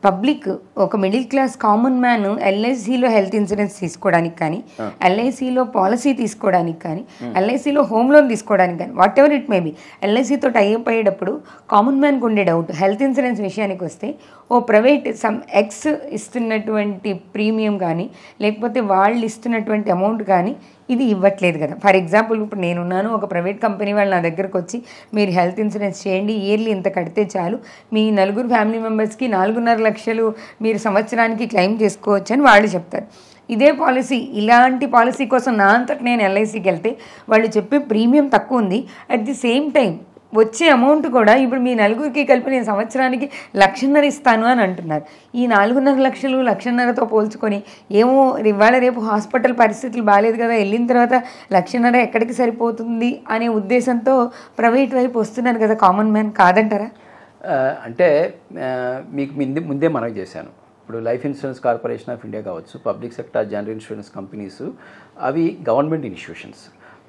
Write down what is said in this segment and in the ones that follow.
Public ఒక middle class common man ఎల్ఐసిలో health insurance తీసుకోవడానికి కానీ, ఎల్ఐసిలో పాలసీ తీసుకోవడానికి కానీ, ఎల్ఐసిలో హోమ్ లోన్ తీసుకోవడానికి కానీ, whatever it may be, ఎల్ఐసితో టైఅప్ అయ్యేటప్పుడు కామన్ మ్యాన్కి ఉండే డౌట్ హెల్త్ ఇన్సూరెన్స్ విషయానికి వస్తే ఓ ప్రైవేట్ సమ్ ఎక్స్ ఇస్తున్నటువంటి ప్రీమియం కానీ, లేకపోతే వాళ్ళు ఇస్తున్నటువంటి అమౌంట్ కానీ ఇది ఇవ్వట్లేదు కదా. ఫర్ ఎగ్జాంపుల్ ఇప్పుడు నేనున్నాను, ఒక ప్రైవేట్ కంపెనీ వాళ్ళు నా దగ్గరకు వచ్చి మీరు హెల్త్ ఇన్సూరెన్స్ చేయండి, ఇయర్లీ ఇంత కడితే చాలు, మీ నలుగురు ఫ్యామిలీ మెంబర్స్కి 4.5 లక్షలు మీరు సంవత్సరానికి క్లెయిమ్ చేసుకోవచ్చు అని వాళ్ళు చెప్తారు. ఇదే పాలసీ, ఇలాంటి పాలసీ కోసం నా అంతట నేను ఎల్ఐసికి వెళ్తే వాళ్ళు చెప్పే ప్రీమియం తక్కువ ఉంది, అట్ ది సేమ్ టైం వచ్చే అమౌంట్ కూడా ఇప్పుడు మీ నలుగురికి కలిపి నేను సంవత్సరానికి 1.5 లక్షలు ఇస్తాను అని అంటున్నారు. ఈ 4.5 లక్షలు 1.5 లక్షలతో పోల్చుకొని ఏమో ఇవాళ రేపు హాస్పిటల్ పరిస్థితులు బాగాలేదు కదా, వెళ్ళిన తర్వాత 1.5 లక్షలు ఎక్కడికి సరిపోతుంది అనే ఉద్దేశంతో ప్రైవేట్ వైపు వస్తున్నారు కదా కామన్ మ్యాన్, కాదంటారా? అంటే మీకు ముందే మనవి చేశాను, ఇప్పుడు life insurance corporation of India కావచ్చు, public sector general insurance companies అవి గవర్నమెంట్ ఇన్స్టిట్యూషన్స్.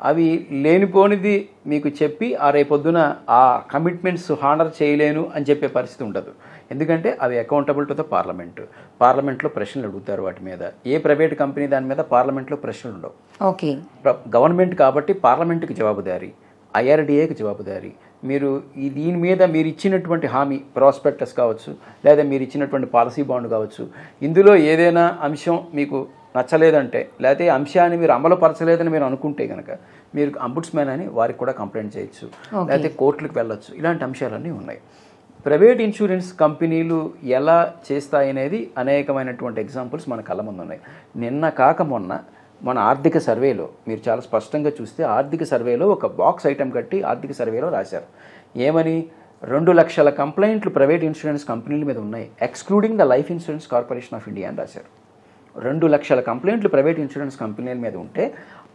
అవి లేనిపోనిది మీకు చెప్పి ఆ రేపొద్దున ఆ కమిట్మెంట్స్ హానర్ చేయలేను అని చెప్పే పరిస్థితి ఉండదు. ఎందుకంటే అవి అకౌంటబుల్ టు ద పార్లమెంట్లో ప్రశ్నలు అడుగుతారు వాటి మీద. ఏ ప్రైవేట్ కంపెనీ దాని మీద పార్లమెంట్లో ప్రశ్నలు ఉండవు. ఓకే, గవర్నమెంట్ కాబట్టి పార్లమెంట్కి జవాబుదారీ, ఐఆర్డీఏకి జవాబుదారీ. మీరు దీని మీద మీరు ఇచ్చినటువంటి హామీ ప్రాస్పెక్టస్ కావచ్చు, లేదా మీరు ఇచ్చినటువంటి పాలసీ బాండ్ కావచ్చు, ఇందులో ఏదైనా అంశం మీకు నచ్చలేదంటే, లేకపోతే అంశాన్ని మీరు అమలుపరచలేదని మీరు అనుకుంటే కనుక మీరు అంబుడ్స్మెన్ అని వారికి కూడా కంప్లైంట్ చేయొచ్చు, లేకపోతే కోర్టులకు వెళ్ళొచ్చు. ఇలాంటి అంశాలన్నీ ఉన్నాయి. ప్రైవేట్ ఇన్సూరెన్స్ కంపెనీలు ఎలా చేస్తాయనేది అనేకమైనటువంటి ఎగ్జాంపుల్స్ మన కళ్ళ ముందు ఉన్నాయి. నిన్న కాక మన ఆర్థిక సర్వేలో మీరు చాలా స్పష్టంగా చూస్తే, ఆర్థిక సర్వేలో ఒక బాక్స్ ఐటెం కట్టి ఆర్థిక సర్వేలో రాశారు. ఏమని? 2 లక్షల కంప్లైంట్లు ప్రైవేట్ ఇన్సూరెన్స్ కంపెనీల మీద ఉన్నాయి, excluding the life insurance corporation of India అని రాశారు. 2 లక్షల కంప్లైంట్లు ప్రైవేట్ ఇన్సూరెన్స్ కంపెనీల మీద ఉంటే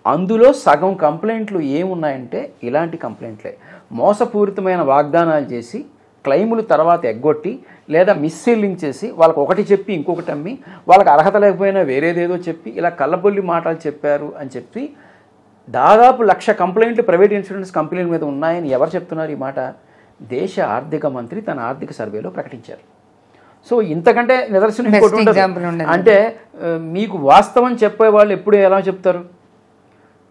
అందులో సగం కంప్లైంట్లు ఏమున్నాయంటే ఇలాంటి కంప్లైంట్లే. మోసపూరితమైన వాగ్దానాలు చేసి క్లెయిములు తర్వాత ఎగ్గొట్టి, లేదా మిస్సెల్లింగ్ చేసి వాళ్ళకి ఒకటి చెప్పి ఇంకొకటి అమ్మి, వాళ్ళకి అర్హత లేకపోయినా వేరేదేదో చెప్పి ఇలా కళ్ళబొల్లి మాటలు చెప్పారు అని చెప్పి దాదాపు 1,00,000 కంప్లైంట్లు ప్రైవేట్ ఇన్సూరెన్స్ కంపెనీల మీద ఉన్నాయని ఎవరు చెప్తున్నారు ఈ మాట? దేశ ఆర్థిక మంత్రి తన ఆర్థిక సర్వేలో ప్రకటించారు. సో ఇంతకంటే నిదర్శనం ఇంకోటి ఉండదు. అంటే మీకు వాస్తవం చెప్పే వాళ్ళు ఎప్పుడు ఎలా చెప్తారు?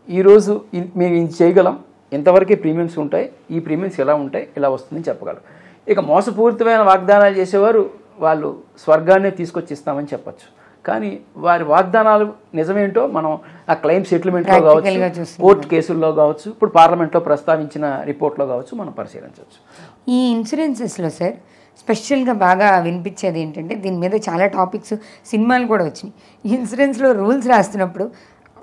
ఈరోజు మేము ఇది చేయగలం, ఇంతవరకే ప్రీమియమ్స్ ఉంటాయి, ఈ ప్రీమియమ్స్ ఎలా ఉంటాయి, ఇలా వస్తుందని చెప్పగలరు. ఇక మోసపూరితమైన వాగ్దానాలు చేసేవారు వాళ్ళు స్వర్గాన్నే తీసుకొచ్చి ఇస్తామని చెప్పచ్చు. కానీ వారి వాగ్దానాలు నిజమేంటో మనం ఆ క్లెయిమ్ సెటిల్మెంట్లో కావచ్చు, కోర్టు కేసుల్లో కావచ్చు, ఇప్పుడు పార్లమెంట్లో ప్రస్తావించిన రిపోర్ట్లో కావచ్చు మనం పరిశీలించవచ్చు. ఈ ఇన్సూరెన్సెస్లో సార్ స్పెషల్గా బాగా వినిపించేది ఏంటంటే, దీని మీద చాలా టాపిక్స్, సినిమాలు కూడా వచ్చినాయి. ఇన్సూరెన్స్లో రూల్స్ రాస్తున్నప్పుడు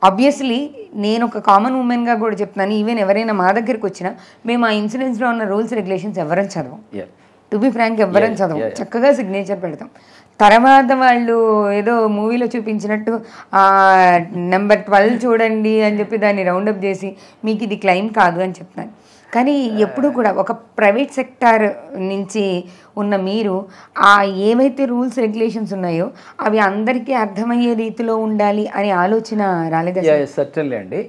ఆబ్వియస్లీ నేను ఒక కామన్ ఉమెన్గా కూడా చెప్తున్నాను, ఈవెన్ ఎవరైనా మా దగ్గరికి వచ్చినా మేము ఆ ఇన్సూరెన్స్లో ఉన్న రూల్స్ రెగ్యులేషన్స్ ఎవరైనా చదవం. టు బి ఫ్రాంక్, ఎవరైనా చదవం, చక్కగా సిగ్నేచర్ పెడతాం. తర్వాత వాళ్ళు ఏదో మూవీలో చూపించినట్టు నెంబర్ 12 చూడండి అని చెప్పి దాన్ని రౌండప్ చేసి మీకు ఇది క్లెయిమ్ కాదు అని చెప్తున్నాను. కానీ ఎప్పుడు కూడా ఒక ప్రైవేట్ సెక్టార్ నుంచి ఉన్న మీరు ఆ ఏవైతే రూల్స్ రెగ్యులేషన్స్ ఉన్నాయో అవి అందరికీ అర్థమయ్యే రీతిలో ఉండాలి అనే ఆలోచన రాలేదా? సర్టన్లీ అండి.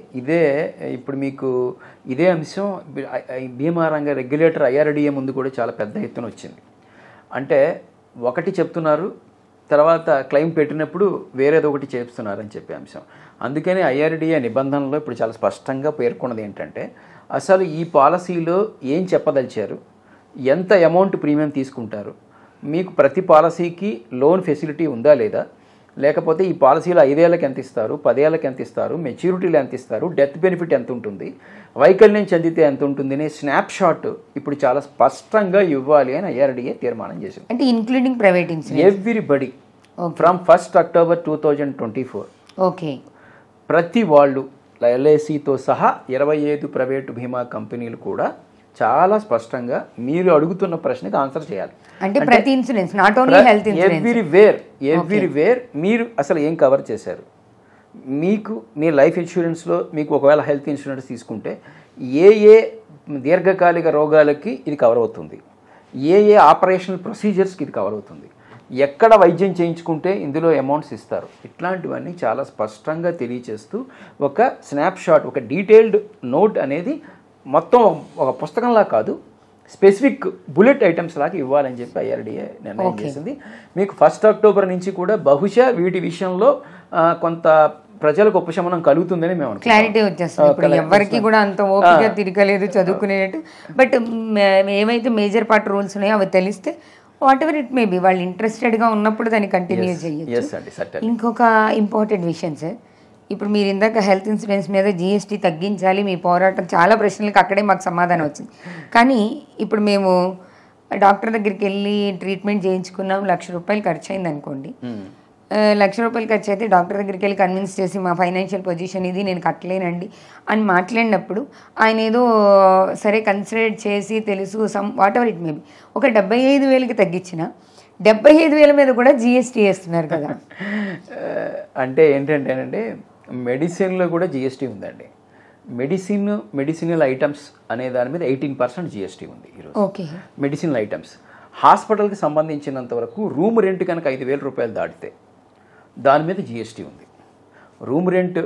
ఇప్పుడు మీకు ఇదే అంశం బీమా రంగ రెగ్యులేటర్ ఐఆర్డీఏ ముందు కూడా చాలా పెద్ద ఎత్తున వచ్చింది. అంటే ఒకటి చెప్తున్నారు, తర్వాత క్లెయిమ్ పెట్టినప్పుడు వేరేది ఒకటి చేస్తున్నారని చెప్పే అంశం. అందుకని ఐఆర్డీఏ నిబంధనలో ఇప్పుడు చాలా స్పష్టంగా పేర్కొన్నది ఏంటంటే, అసలు ఈ పాలసీలో ఏం చెప్పదలిచారు, ఎంత అమౌంట్ ప్రీమియం తీసుకుంటారు, మీకు ప్రతి పాలసీకి లోన్ ఫెసిలిటీ ఉందా లేదా, లేకపోతే ఈ పాలసీలో 5 ఏళ్ళకి ఎంత ఇస్తారు, 10 ఏళ్ళకి ఎంత ఇస్తారు, మెచ్యూరిటీలో ఎంత ఇస్తారు, డెత్ బెనిఫిట్ ఎంత ఉంటుంది, వైకల్యం చెందితే ఎంత ఉంటుంది అనే స్నాప్ షాట్ ఇప్పుడు చాలా స్పష్టంగా ఇవ్వాలి అని ఐఆర్డీఏ తీర్మానం చేసింది. అంటే including private insurance everybody from 1 October 2024 okay ప్రతి వాళ్ళు ఎల్ఐసితో సహా 25 ప్రైవేటు బీమా కంపెనీలు కూడా చాలా స్పష్టంగా మీరు అడుగుతున్న ప్రశ్నకి ఆన్సర్ చేయాలి. అంటే ప్రతి insurance, not only health insurance, everywhere మీరు అసలు ఏం కవర్ చేశారు. మీకు మీ లైఫ్ ఇన్సూరెన్స్లో మీకు ఒకవేళ హెల్త్ ఇన్సూరెన్స్ తీసుకుంటే ఏ దీర్ఘకాలిక రోగాలకి ఇది కవర్ అవుతుంది, ఏ ఆపరేషనల్ ప్రొసీజర్స్కి ఇది కవర్ అవుతుంది, ఎక్కడ వైద్యం చేయించుకుంటే ఇందులో అమౌంట్స్ ఇస్తారు, ఇట్లాంటివన్నీ చాలా స్పష్టంగా తెలియచేస్తూ ఒక స్నాప్షాట్, ఒక డీటెయిల్డ్ నోట్ అనేది మొత్తం ఒక పుస్తకంలా కాదు, స్పెసిఫిక్ బుల్లెట్ ఐటమ్స్ లాగా ఇవ్వాలని చెప్పి ఐఆర్డీఏ నిర్ణయం చేసింది. మీకు 1 అక్టోబర్ నుంచి కూడా బహుశా వీటి విషయంలో కొంత ప్రజలకు ఉపశమనం కలుగుతుందని మేము క్లారిటీ వచ్చేస్తుంది. ఇప్పుడు ఎవరికి కూడా అంత ఓపిక తిరగలేదు చదువుకునేటట్టు. బట్ ఏవైతే మేజర్ పార్ట్ రూల్స్ ఉన్నాయో అవి తెలిస్తే what ever it may B వాళ్ళు ఇంట్రెస్టెడ్గా ఉన్నప్పుడు దాన్ని కంటిన్యూ చేయొచ్చు. ఇంకొక ఇంపార్టెంట్ విషయం సార్, ఇప్పుడు మీరు ఇందాక హెల్త్ ఇన్సూరెన్స్ మీద జిఎస్టీ తగ్గించాలి మీ పోరాటం, చాలా ప్రశ్నలకు అక్కడే మాకు సమాధానం వచ్చింది. కానీ ఇప్పుడు మేము డాక్టర్ దగ్గరికి వెళ్ళి ట్రీట్మెంట్ చేయించుకున్నాం, ₹1,00,000 ఖర్చు అయింది అనుకోండి. ₹1,00,000 ఖర్చు అయితే డాక్టర్ దగ్గరికి వెళ్ళి కన్విన్స్ చేసి మా ఫైనాన్షియల్ పొజిషన్ ఇది, నేను కట్టలేనండి అని మాట్లాడినప్పుడు ఆయన ఏదో సరే కన్సిడర్ చేసి తెలుసు what ever it may B ఒక 75,000కి తగ్గించిన 75,000 మీద కూడా జిఎస్టీ వేస్తున్నారు కదా. అంటే ఏంటంటేనండి, మెడిసిన్లో కూడా జిఎస్టీ ఉందండి. మెడిసినల్ ఐటమ్స్ అనే దాని మీద 18% జిఎస్టీ ఉంది ఈరోజు. ఓకే. Medicinal items. హాస్పిటల్కి సంబంధించినంత వరకు రూమ్ రెంట్ కనుక ₹5,000 దాటితే దాని మీద జిఎస్టీ ఉంది. రూమ్ రెంట్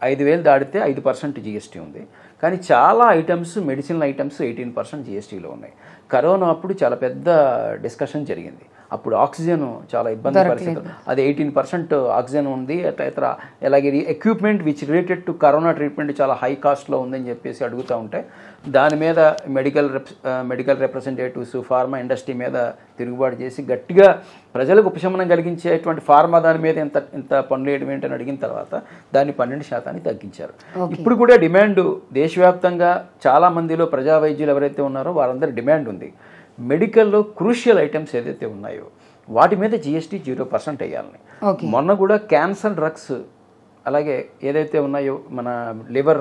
5,000 దాటితే 5% జిఎస్టీ ఉంది. కానీ చాలా ఐటమ్స్, మెడిసినల్ ఐటమ్స్ 18% జిఎస్టీలో ఉన్నాయి. కరోనా అప్పుడు చాలా పెద్ద డిస్కషన్ జరిగింది. అప్పుడు ఆక్సిజన్ చాలా ఇబ్బంది పరిస్థితులు, అది 18% ఆక్సిజన్ ఉంది. ఇతర అలాగే equipment which related to corona treatment చాలా హై కాస్ట్లో ఉందని చెప్పేసి అడుగుతూ ఉంటే దాని మీద మెడికల్ రిప్రజెంటేటివ్స్ ఫార్మా ఇండస్ట్రీ మీద తిరుగుబాటు చేసి గట్టిగా ప్రజలకు ఉపశమనం కలిగించేటువంటి ఫార్మా దాని మీద ఇంత పనులు వేయడం ఏంటని అడిగిన తర్వాత దాన్ని 12% తగ్గించారు. ఇప్పుడు కూడా డిమాండ్ దేశవ్యాప్తంగా చాలా మందిలో ప్రజా వైద్యులు ఎవరైతే ఉన్నారో వారందరి డిమాండ్ ఉంది. మెడికల్లో క్రూషియల్ ఐటమ్స్ ఏదైతే ఉన్నాయో వాటి మీద జిఎస్టీ 0% వేయాలని. మొన్న కూడా క్యాన్సర్ డ్రగ్స్ అలాగే ఏదైతే ఉన్నాయో మన లివర్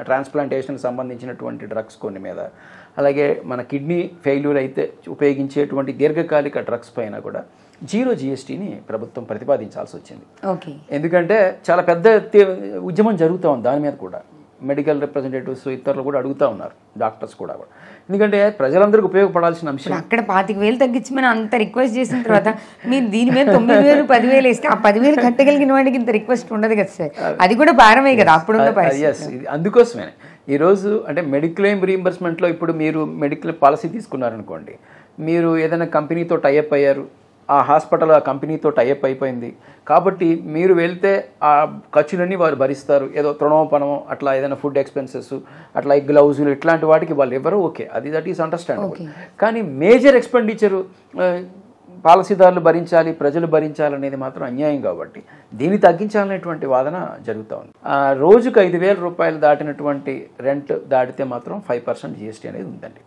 ట్రాన్స్ప్లాంటేషన్కి సంబంధించినటువంటి డ్రగ్స్ కొన్ని మీద, అలాగే మన కిడ్నీ ఫెయిల్యూర్ అయితే ఉపయోగించేటువంటి దీర్ఘకాలిక డ్రగ్స్ పైన కూడా 0 జిఎస్టీని ప్రభుత్వం ప్రతిపాదించాల్సి వచ్చింది. ఎందుకంటే చాలా పెద్ద ఉద్యమం జరుగుతూ ఉంది దాని మీద కూడా. మెడికల్ రిప్రజెంటేటివ్స్ ఇతరులు కూడా అడుగుతూ ఉన్నారు, డాక్టర్స్ కూడా. ఎందుకంటే ప్రజలందరికీ ఉపయోగపడాల్సిన అంశం. అక్కడ 25,000 తగ్గించమని అంత రిక్వెస్ట్ చేసిన తర్వాత మీరు దీని మీద 9,000, 10,000 వేస్తే ఆ 10,000 కట్టగలిగిన వాడికి ఇంత రిక్వెస్ట్ ఉండదు కదా సార్. అది కూడా భారమే కదా అప్పుడున్న పరిస్థితి. అందుకోసమే ఈరోజు అంటే మెడిక్లెయిమ్ రీయింబర్స్మెంట్లో ఇప్పుడు మీరు మెడికల్ పాలసీ తీసుకున్నారనుకోండి, మీరు ఏదైనా కంపెనీతో టైఅప్ అయ్యారు, ఆ హాస్పిటల్ ఆ కంపెనీతో టైఅప్ అయిపోయింది కాబట్టి మీరు వెళ్తే ఆ ఖర్చులన్నీ వారు భరిస్తారు. ఏదో తృణమో అట్లా ఏదైనా ఫుడ్ ఎక్స్పెన్సెస్ అట్లా గ్లౌజులు ఇట్లాంటి వాటికి వాళ్ళు ఎవరో ఓకే, దట్ ఈస్ అండర్స్టాండబుల్. కానీ మేజర్ ఎక్స్పెండిచరు పాలసీదారులు భరించాలి, ప్రజలు భరించాలనేది మాత్రం అన్యాయం. కాబట్టి దీన్ని తగ్గించాలనేటువంటి వాదన జరుగుతూ ఉంది. రోజుకు ₹5,000 దాటినటువంటి రెంట్ దాటితే మాత్రం 5% జిఎస్టీ అనేది ఉందండి.